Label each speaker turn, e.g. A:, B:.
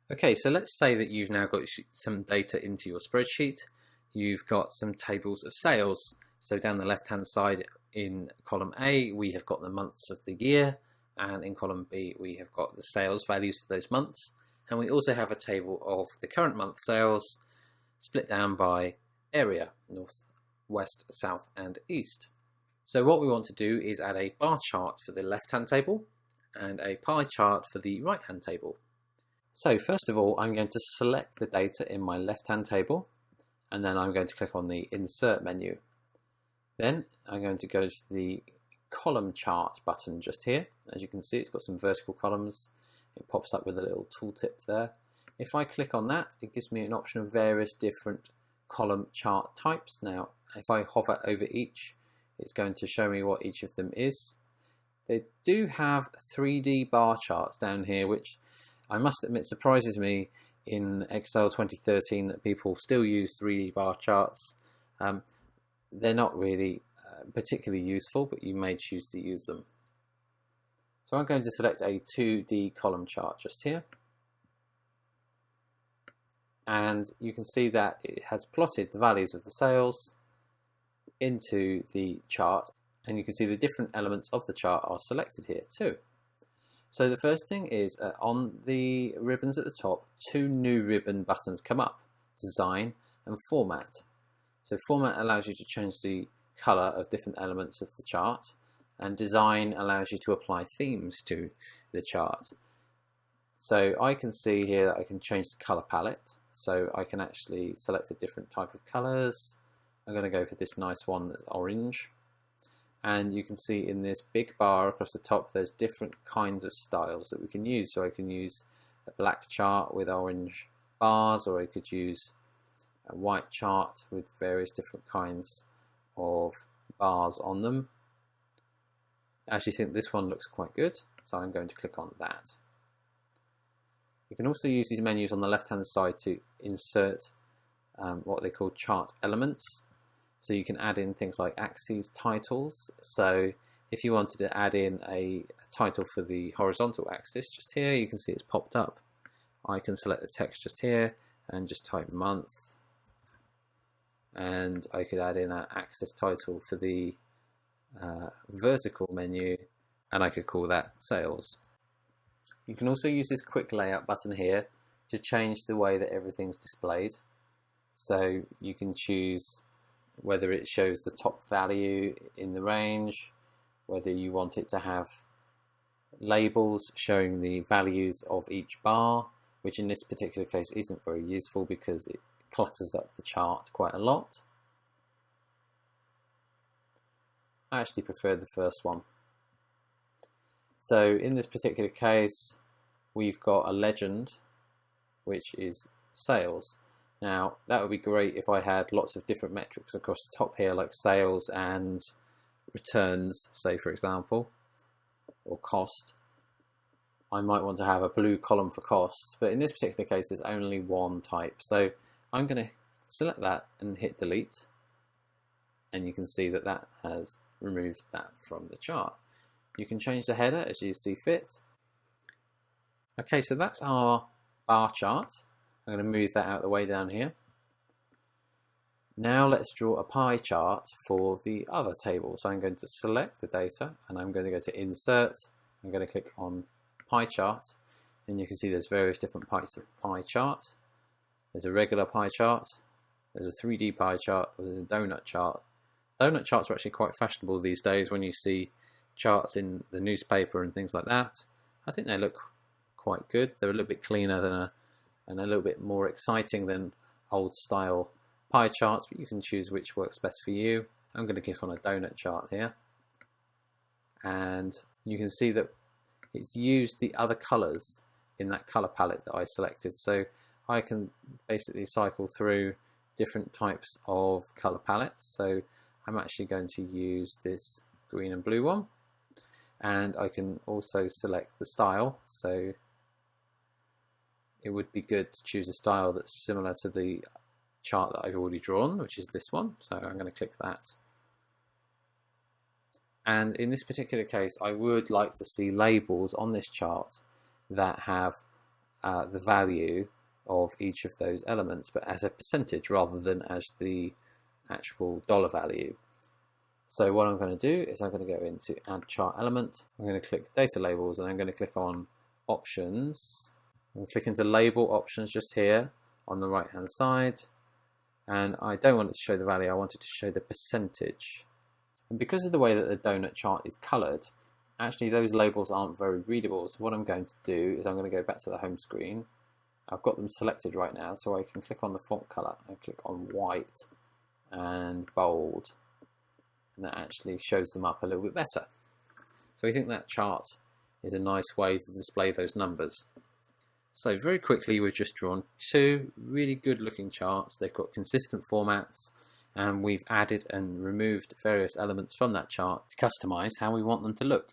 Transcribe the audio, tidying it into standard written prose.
A: Okay, so let's say that you've now got some data into your spreadsheet. You've got some tables of sales. So down the left-hand side in column A, we have got the months of the year, and in column B, we have got the sales values for those months. And we also have a table of the current month sales split down by area, north, west, south, and east. So what we want to do is add a bar chart for the left-hand table and a pie chart for the right-hand table. So first of all, I'm going to select the data in my left-hand table, and then I'm going to click on the Insert menu. Then I'm going to go to the Column Chart button just here. As you can see, it's got some vertical columns. It pops up with a little tooltip there. If I click on that, it gives me an option of various different column chart types. Now, if I hover over each, it's going to show me what each of them is. They do have 3D bar charts down here, which I must admit surprises me in Excel 2013 that people still use 3D bar charts. They're not really particularly useful, but you may choose to use them. So I'm going to select a 2D column chart just here. And you can see that it has plotted the values of the sales into the chart, and you can see the different elements of the chart are selected here too. So the first thing is on the ribbons at the top, two new ribbon buttons come up, Design and Format. So Format allows you to change the color of different elements of the chart, and Design allows you to apply themes to the chart. So I can see here that I can change the color palette, so I can actually select a different type of colors. I'm going to go for this nice one that's orange. And you can see in this big bar across the top, there's different kinds of styles that we can use. So I can use a black chart with orange bars, or I could use a white chart with various different kinds of bars on them. I actually think this one looks quite good, so I'm going to click on that. You can also use these menus on the left-hand side to insert what they call chart elements. So you can add in things like axes titles. So if you wanted to add in a title for the horizontal axis, just here you can see it's popped up. I can select the text just here and just type month. And I could add in an axis title for the vertical menu, and I could call that sales. You can also use this quick layout button here to change the way that everything's displayed. So you can choose whether it shows the top value in the range, whether you want it to have labels showing the values of each bar, which in this particular case isn't very useful because it clutters up the chart quite a lot. I actually prefer the first one. So in this particular case, we've got a legend, which is sales. Now, that would be great if I had lots of different metrics across the top here, like sales and returns, say for example, or cost. I might want to have a blue column for cost, but in this particular case, there's only one type. So I'm going to select that and hit delete, and you can see that that has removed that from the chart. You can change the header as you see fit. Okay, so that's our bar chart. I'm going to move that out of the way down here. Now let's draw a pie chart for the other table. So I'm going to select the data and I'm going to go to Insert. I'm going to click on Pie Chart, and you can see there's various different types of pie chart. There's a regular pie chart, there's a 3D pie chart, there's a donut chart. Donut charts are actually quite fashionable these days when you see charts in the newspaper and things like that. I think they look quite good. They're a little bit cleaner and a little bit more exciting than old style pie charts, but you can choose which works best for you. I'm going to click on a donut chart here, and you can see that it's used the other colors in that color palette that I selected. So I can basically cycle through different types of color palettes. So I'm actually going to use this green and blue one, and I can also select the style. So it would be good to choose a style that's similar to the chart that I've already drawn, which is this one. So I'm going to click that. And in this particular case, I would like to see labels on this chart that have the value of each of those elements, but as a percentage rather than as the actual dollar value. So what I'm going to do is I'm going to go into Add Chart Element. I'm going to click Data Labels, and I'm going to click on Options. I'm click into Label Options just here on the right hand side, and I don't want it to show the value, I want it to show the percentage. And because of the way that the donut chart is coloured, actually those labels aren't very readable. So what I'm going to do is I'm going to go back to the home screen. I've got them selected right now, so I can click on the font colour and click on white and bold, and that actually shows them up a little bit better. So we think that chart is a nice way to display those numbers. So very quickly, we've just drawn two really good looking charts. They've got consistent formats, and we've added and removed various elements from that chart to customize how we want them to look.